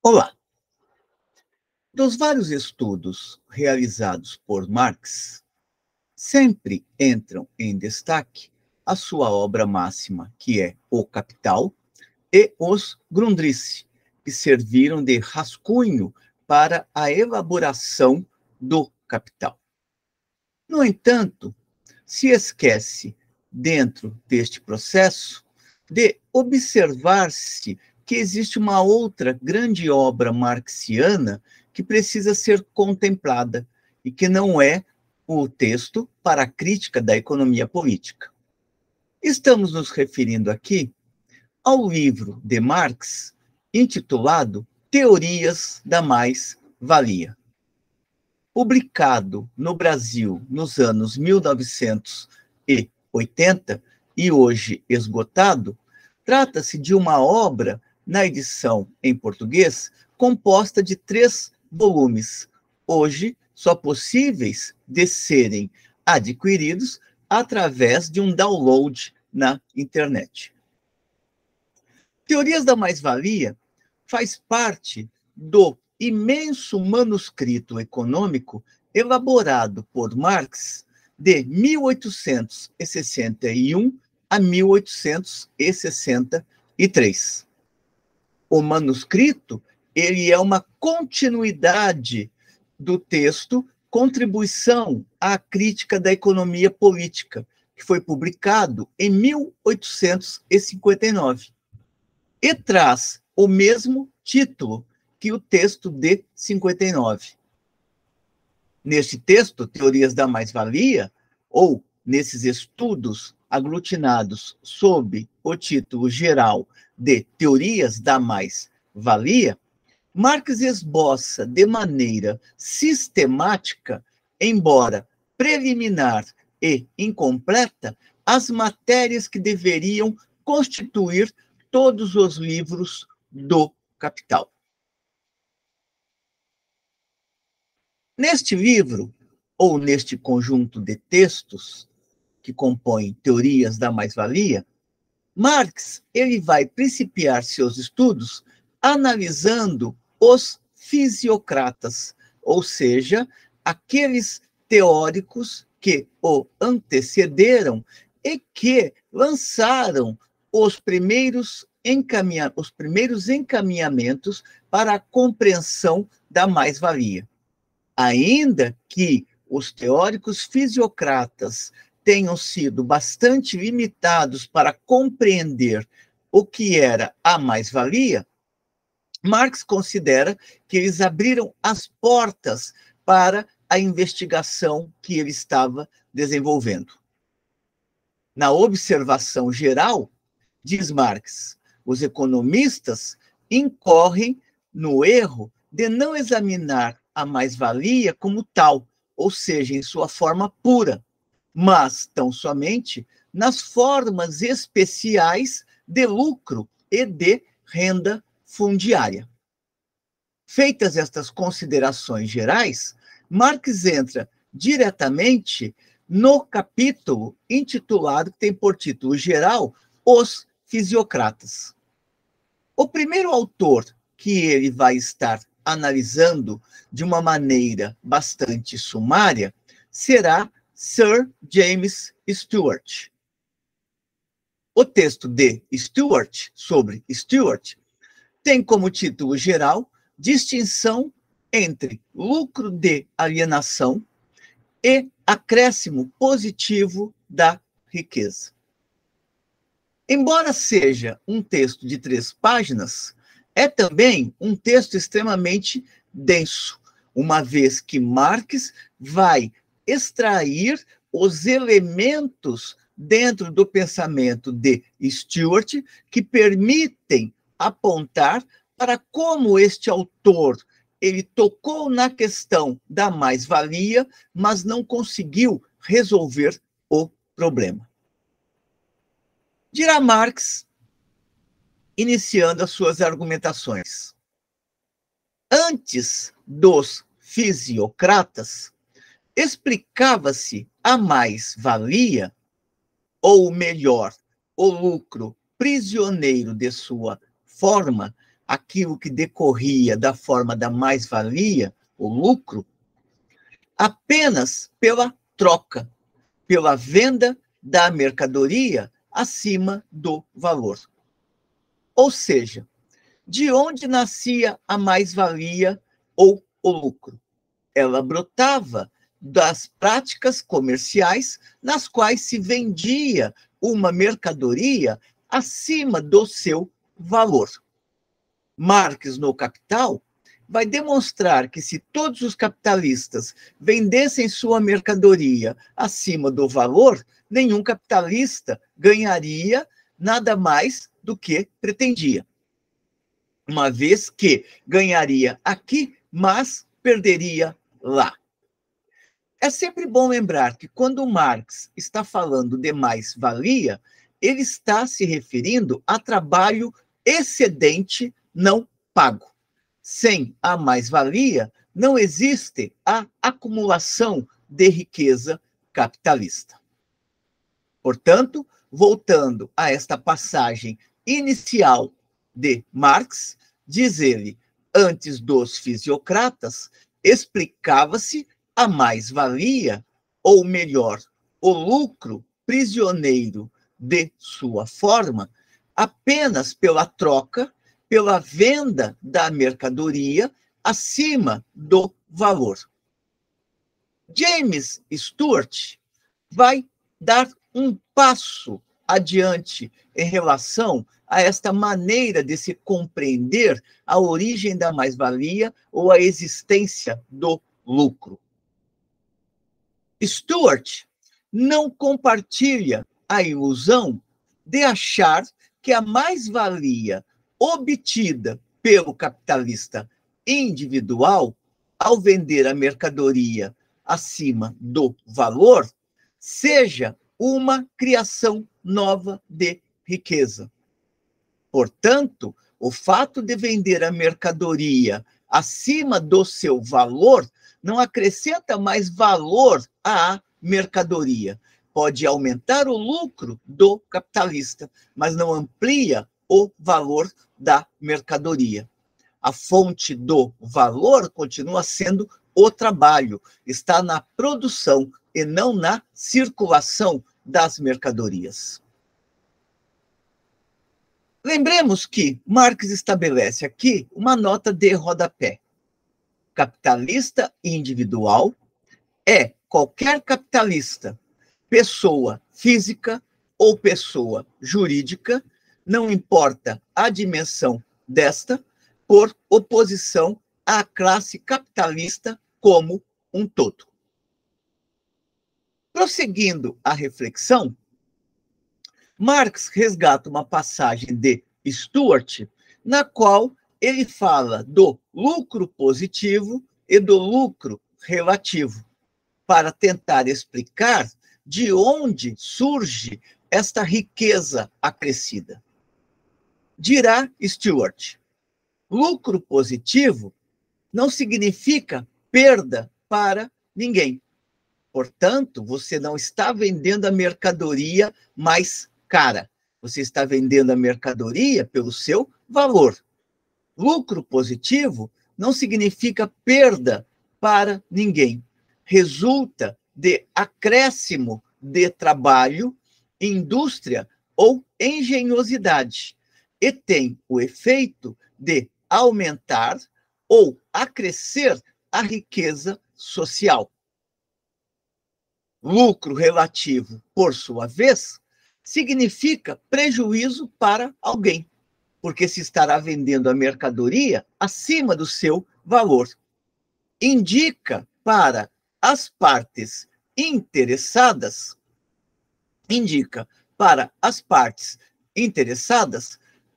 Olá! Dos vários estudos realizados por Marx, sempre entram em destaque a sua obra máxima, que é O Capital, e os Grundrisse, que serviram de rascunho para a elaboração do Capital. No entanto, se esquece, dentro deste processo, de observar-se que existe uma outra grande obra marxiana que precisa ser contemplada e que não é o texto para a crítica da economia política. Estamos nos referindo aqui ao livro de Marx intitulado Teorias da Mais-Valia. Publicado no Brasil nos anos 1980 e hoje esgotado, trata-se de uma obra, na edição em português, composta de 3 volumes, hoje só possíveis de serem adquiridos através de um download na internet. Teorias da Mais-Valia faz parte do imenso manuscrito econômico elaborado por Marx de 1861 a 1863. O manuscrito, ele é uma continuidade do texto Contribuição à Crítica da Economia Política, que foi publicado em 1859, e traz o mesmo título que o texto de 59. Neste texto, Teorias da Mais-Valia, ou nesses estudos aglutinados sob o título geral de Teorias da Mais-Valia, Marx esboça de maneira sistemática, embora preliminar e incompleta, as matérias que deveriam constituir todos os livros do Capital. Neste livro, ou neste conjunto de textos que compõem Teorias da Mais-Valia, Marx ele vai principiar seus estudos analisando os fisiocratas, ou seja, aqueles teóricos que o antecederam e que lançaram os primeiros encaminhamentos para a compreensão da mais-valia. Ainda que os teóricos fisiocratas tenham sido bastante limitados para compreender o que era a mais-valia, Marx considera que eles abriram as portas para a investigação que ele estava desenvolvendo. Na observação geral, diz Marx, os economistas incorrem no erro de não examinar a mais-valia como tal, ou seja, em sua forma pura, mas tão somente nas formas especiais de lucro e de renda fundiária. Feitas estas considerações gerais, Marx entra diretamente no capítulo intitulado, que tem por título geral, Os Fisiocratas. O primeiro autor que ele vai estar analisando de uma maneira bastante sumária será Sir James Stewart. O texto de Stewart, sobre Stewart, tem como título geral Distinção entre lucro de alienação e acréscimo positivo da riqueza. Embora seja um texto de 3 páginas, é também um texto extremamente denso, uma vez que Marx vai extrair os elementos dentro do pensamento de Stewart que permitem apontar para como este autor ele tocou na questão da mais-valia, mas não conseguiu resolver o problema. Dirá Marx, iniciando as suas argumentações. Antes dos fisiocratas, explicava-se a mais-valia, ou melhor, o lucro prisioneiro de sua forma, aquilo que decorria da forma da mais-valia, o lucro, apenas pela troca, pela venda da mercadoria acima do valor. Ou seja, de onde nascia a mais-valia ou o lucro? Ela brotava das práticas comerciais nas quais se vendia uma mercadoria acima do seu valor. Marx, no Capital, vai demonstrar que se todos os capitalistas vendessem sua mercadoria acima do valor, nenhum capitalista ganharia nada mais do que pretendia. Uma vez que ganharia aqui, mas perderia lá. É sempre bom lembrar que quando Marx está falando de mais-valia, ele está se referindo a trabalho excedente não pago. Sem a mais-valia, não existe a acumulação de riqueza capitalista. Portanto, voltando a esta passagem inicial de Marx, diz ele, antes dos fisiocratas, explicava-se a mais-valia, ou melhor, o lucro prisioneiro de sua forma, apenas pela troca, pela venda da mercadoria acima do valor. James Stewart vai dar um passo adiante em relação a esta maneira de se compreender a origem da mais-valia ou a existência do lucro. Stewart não compartilha a ilusão de achar que a mais-valia obtida pelo capitalista individual ao vender a mercadoria acima do valor seja uma criação nova de riqueza. Portanto, o fato de vender a mercadoria acima do seu valor não acrescenta mais valor à mercadoria. Pode aumentar o lucro do capitalista, mas não amplia o valor da mercadoria. A fonte do valor continua sendo o trabalho, está na produção e não na circulação das mercadorias. Lembremos que Marx estabelece aqui uma nota de rodapé. Capitalista individual é qualquer capitalista, pessoa física ou pessoa jurídica, não importa a dimensão desta, por oposição à classe capitalista como um todo. Prosseguindo a reflexão, Marx resgata uma passagem de Stewart, na qual ele fala do lucro positivo e do lucro relativo, para tentar explicar de onde surge esta riqueza acrescida. Dirá Stewart, lucro positivo não significa perda para ninguém. Portanto, você não está vendendo a mercadoria mais cara. Você está vendendo a mercadoria pelo seu valor. Lucro positivo não significa perda para ninguém. Resulta de acréscimo de trabalho, indústria ou engenhosidade e tem o efeito de aumentar ou acrescer a riqueza social. Lucro relativo, por sua vez, significa prejuízo para alguém, porque se estará vendendo a mercadoria acima do seu valor. Indica para as partes interessadas,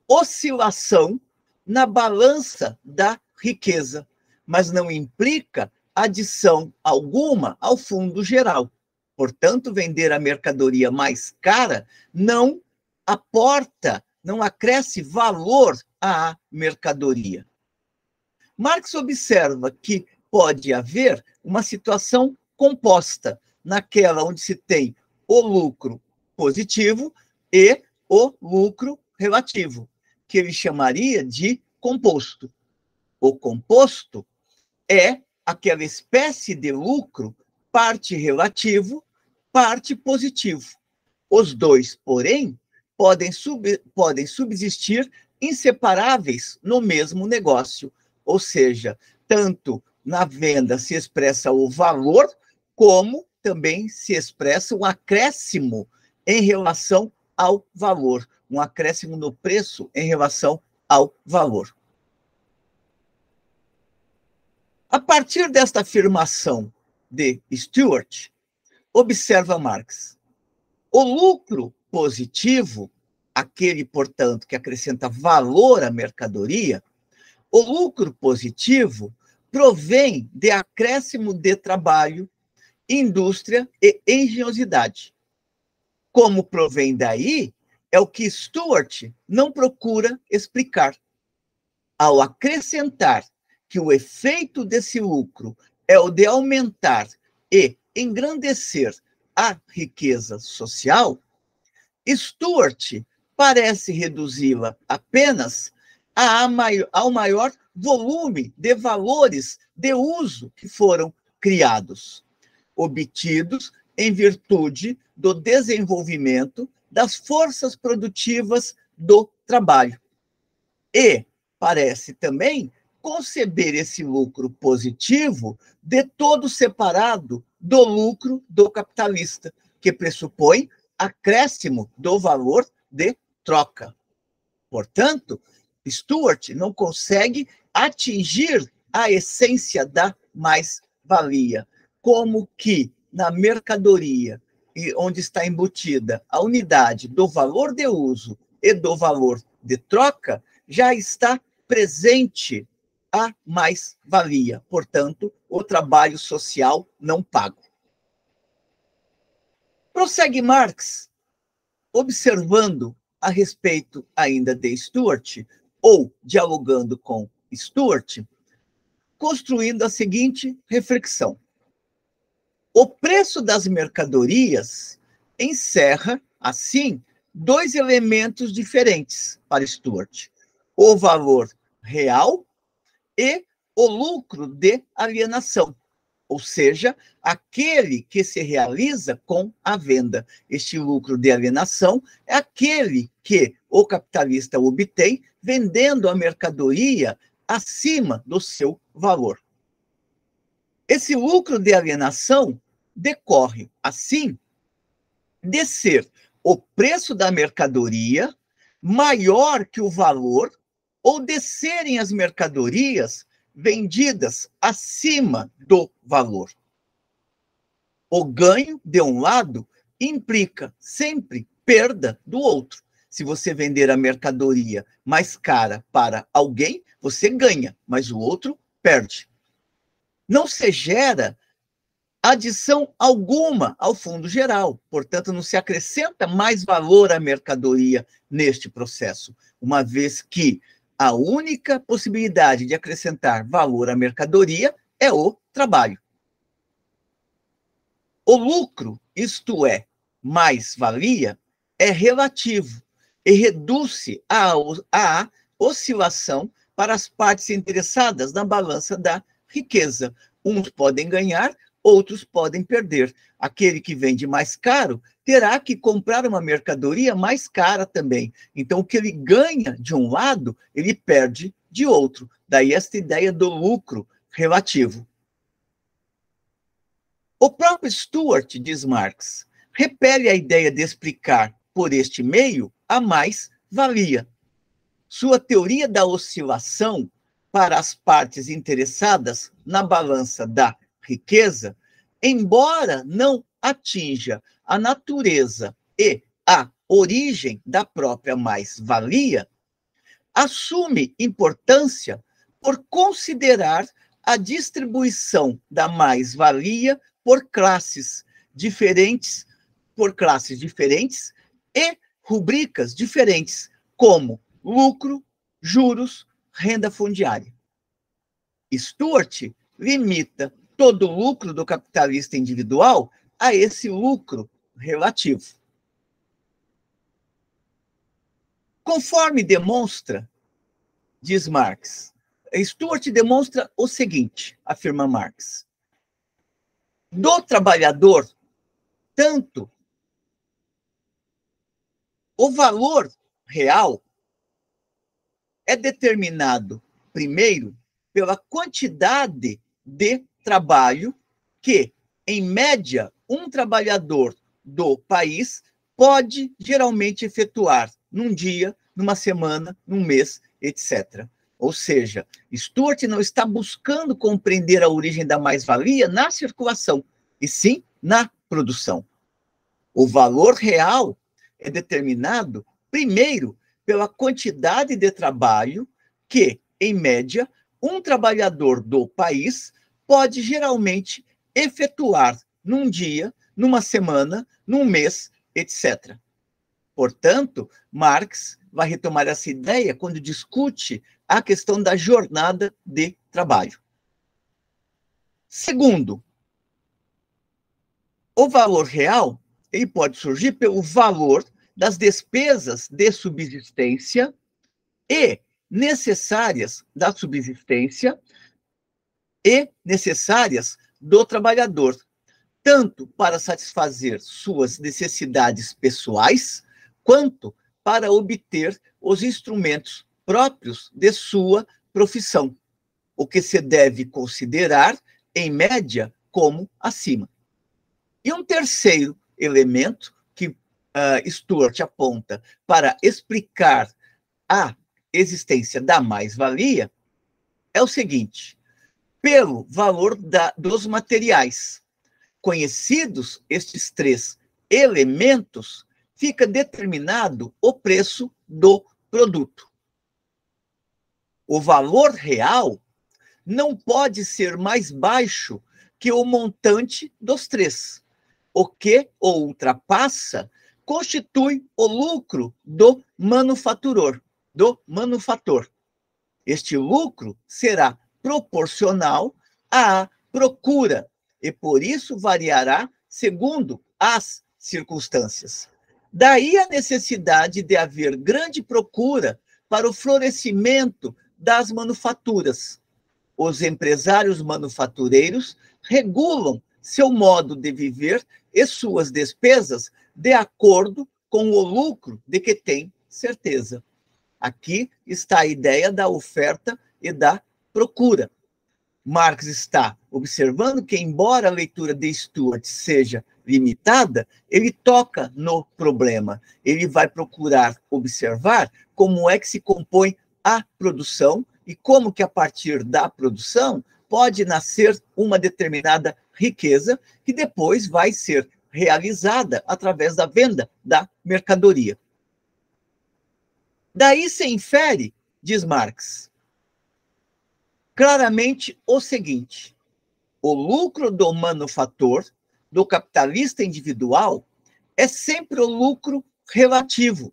oscilação na balança da riqueza, mas não implica adição alguma ao fundo geral. Portanto, vender a mercadoria mais cara não aporta, não acresce valor à mercadoria. Marx observa que pode haver uma situação composta, naquela onde se tem o lucro positivo e o lucro relativo, que ele chamaria de composto. O composto é aquela espécie de lucro, parte relativo, parte positivo. Os dois, porém, podem subsistir inseparáveis no mesmo negócio, ou seja, tanto na venda se expressa o valor, como também se expressa um acréscimo em relação ao valor, um acréscimo no preço em relação ao valor. A partir desta afirmação de Stewart, observa Marx, o lucro positivo, aquele, portanto, que acrescenta valor à mercadoria, o lucro positivo provém de acréscimo de trabalho, indústria e engenhosidade. Como provém daí, é o que Stewart não procura explicar. Ao acrescentar que o efeito desse lucro é o de aumentar e engrandecer a riqueza social, Stewart parece reduzi-la apenas ao maior volume de valores de uso que foram criados, obtidos em virtude do desenvolvimento das forças produtivas do trabalho. E parece também conceber esse lucro positivo de todo separado do lucro do capitalista, que pressupõe acréscimo do valor de troca. Portanto, Stewart não consegue atingir a essência da mais-valia, como que na mercadoria, onde está embutida a unidade do valor de uso e do valor de troca, já está presente a mais-valia, portanto, o trabalho social não pago. Prossegue Marx, observando a respeito ainda de Stewart, ou dialogando com Stewart, construindo a seguinte reflexão. O preço das mercadorias encerra, assim, dois elementos diferentes para Stewart: o valor real e o lucro de alienação, ou seja, aquele que se realiza com a venda. Este lucro de alienação é aquele que o capitalista obtém vendendo a mercadoria acima do seu valor. Esse lucro de alienação decorre, assim, de ser o preço da mercadoria maior que o valor, ou de serem as mercadorias vendidas acima do valor. O ganho de um lado implica sempre perda do outro. Se você vender a mercadoria mais cara para alguém, você ganha, mas o outro perde. Não se gera adição alguma ao fundo geral, portanto, não se acrescenta mais valor à mercadoria neste processo, uma vez que a única possibilidade de acrescentar valor à mercadoria é o trabalho. O lucro, isto é, mais-valia, é relativo e reduz-se à oscilação para as partes interessadas na balança da riqueza. Uns podem ganhar, outros podem perder. Aquele que vende mais caro terá que comprar uma mercadoria mais cara também. Então, o que ele ganha de um lado, ele perde de outro. Daí esta ideia do lucro relativo. O próprio Stewart, diz Marx, repele a ideia de explicar por este meio a mais-valia. Sua teoria da oscilação para as partes interessadas na balança da riqueza, embora não atinja a natureza e a origem da própria mais-valia, assume importância por considerar a distribuição da mais-valia por classes diferentes e rubricas diferentes, como lucro, juros, renda fundiária. Stewart limita todo o lucro do capitalista individual a esse lucro relativo. Conforme demonstra diz Marx. Stuart demonstra o seguinte, afirma Marx. Do trabalhador, tanto o valor real é determinado, primeiro, pela quantidade de trabalho que, em média, um trabalhador do país pode geralmente efetuar num dia, numa semana, num mês, etc. Ou seja, Stuart não está buscando compreender a origem da mais-valia na circulação, e sim na produção. O valor real é determinado, primeiro, pela quantidade de trabalho que, em média, um trabalhador do país pode geralmente efetuar num dia, numa semana, num mês, etc. Portanto, Marx vai retomar essa ideia quando discute a questão da jornada de trabalho. Segundo, o valor real ele pode surgir pelo valor das despesas de subsistência e necessárias da subsistência e necessárias do trabalhador, tanto para satisfazer suas necessidades pessoais, quanto para obter os instrumentos próprios de sua profissão, o que se deve considerar, em média, como acima. E um terceiro elemento que Stuart aponta para explicar a existência da mais-valia é o seguinte: pelo valor dos materiais. Conhecidos estes três elementos, fica determinado o preço do produto. O valor real não pode ser mais baixo que o montante dos três. O que o ultrapassa constitui o lucro do manufator. Este lucro será proporcional à procura e, por isso, variará segundo as circunstâncias. Daí a necessidade de haver grande procura para o florescimento das manufaturas. Os empresários manufatureiros regulam seu modo de viver e suas despesas de acordo com o lucro de que têm certeza. Aqui está a ideia da oferta e da procura. Marx está observando que, embora a leitura de Stuart seja limitada, ele toca no problema. Ele vai procurar observar como é que se compõe a produção e como que, a partir da produção, pode nascer uma determinada riqueza que depois vai ser realizada através da venda da mercadoria. Daí se infere, diz Marx, claramente o seguinte: o lucro do manufator, do capitalista individual, é sempre o lucro relativo,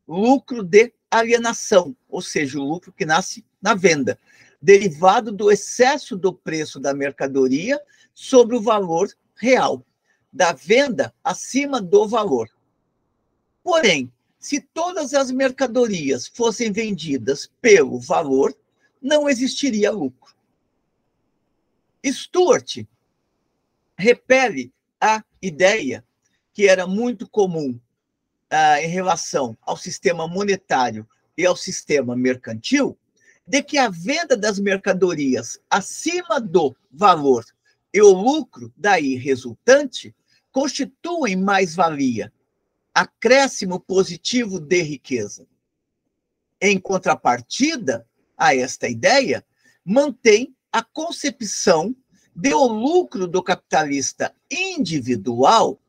lucro de alienação, ou seja, o lucro que nasce na venda, derivado do excesso do preço da mercadoria sobre o valor real, da venda acima do valor. Porém, se todas as mercadorias fossem vendidas pelo valor, não existiria lucro. Stuart repele a ideia que era muito comum em relação ao sistema monetário e ao sistema mercantil, de que a venda das mercadorias acima do valor e o lucro daí resultante constituem mais-valia, acréscimo positivo de riqueza. Em contrapartida a esta ideia, mantém a concepção de o lucro do capitalista individual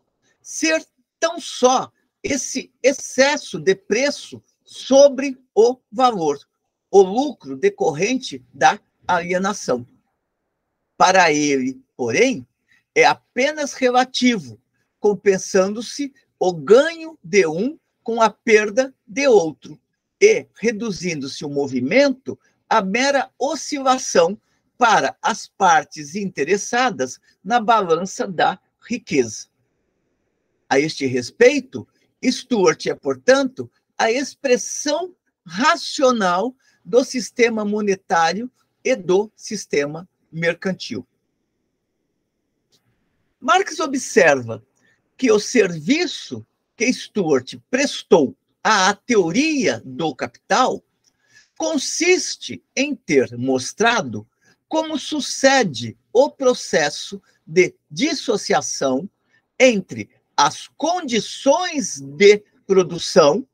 ser tão só esse excesso de preço sobre o valor, o lucro decorrente da alienação. Para ele, porém, é apenas relativo, compensando-se o ganho de um com a perda de outro e reduzindo-se o movimento à mera oscilação para as partes interessadas na balança da riqueza. A este respeito, Stuart é, portanto, a expressão racional do sistema monetário e do sistema mercantil. Marx observa que o serviço que Stuart prestou à teoria do capital consiste em ter mostrado como sucede o processo de dissociação entre as condições de produção,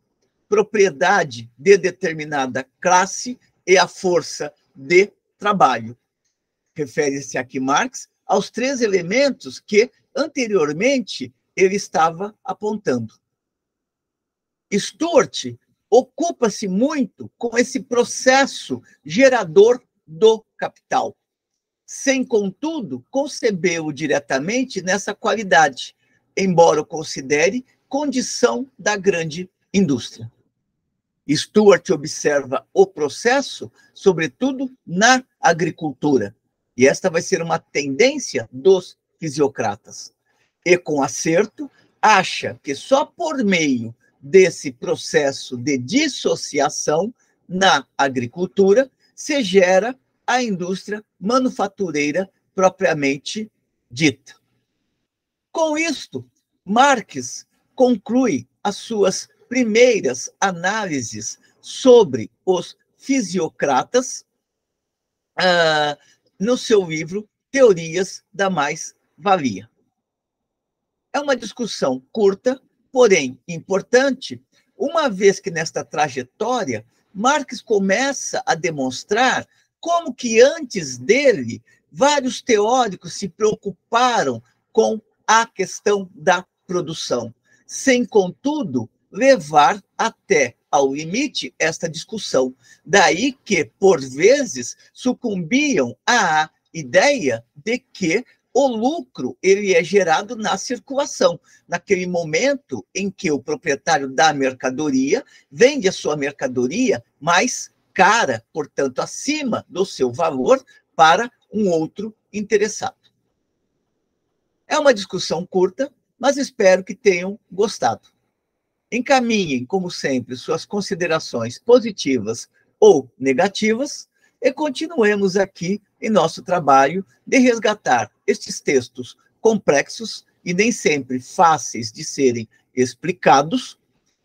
propriedade de determinada classe e a força de trabalho. Refere-se aqui Marx aos 3 elementos que anteriormente ele estava apontando. Stuart ocupa-se muito com esse processo gerador do capital, sem, contudo, concebê-lo diretamente nessa qualidade, embora o considere condição da grande indústria. Stuart observa o processo, sobretudo, na agricultura, e esta vai ser uma tendência dos fisiocratas. E, com acerto, acha que só por meio desse processo de dissociação na agricultura se gera a indústria manufatureira propriamente dita. Com isto, Marx conclui as suas primeiras análises sobre os fisiocratas no seu livro Teorias da Mais-Valia. É uma discussão curta, porém importante, uma vez que nesta trajetória Marx começa a demonstrar como que antes dele vários teóricos se preocuparam com a questão da produção, sem, contudo, levar até ao limite esta discussão. Daí que, por vezes, sucumbiam à ideia de que o lucro ele é gerado na circulação, naquele momento em que o proprietário da mercadoria vende a sua mercadoria mais cara, portanto, acima do seu valor, para um outro interessado. É uma discussão curta, mas espero que tenham gostado. Encaminhem, como sempre, suas considerações positivas ou negativas e continuemos aqui em nosso trabalho de resgatar estes textos complexos e nem sempre fáceis de serem explicados,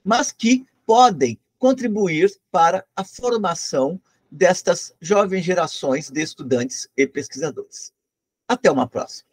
mas que podem contribuir para a formação destas jovens gerações de estudantes e pesquisadores. Até uma próxima.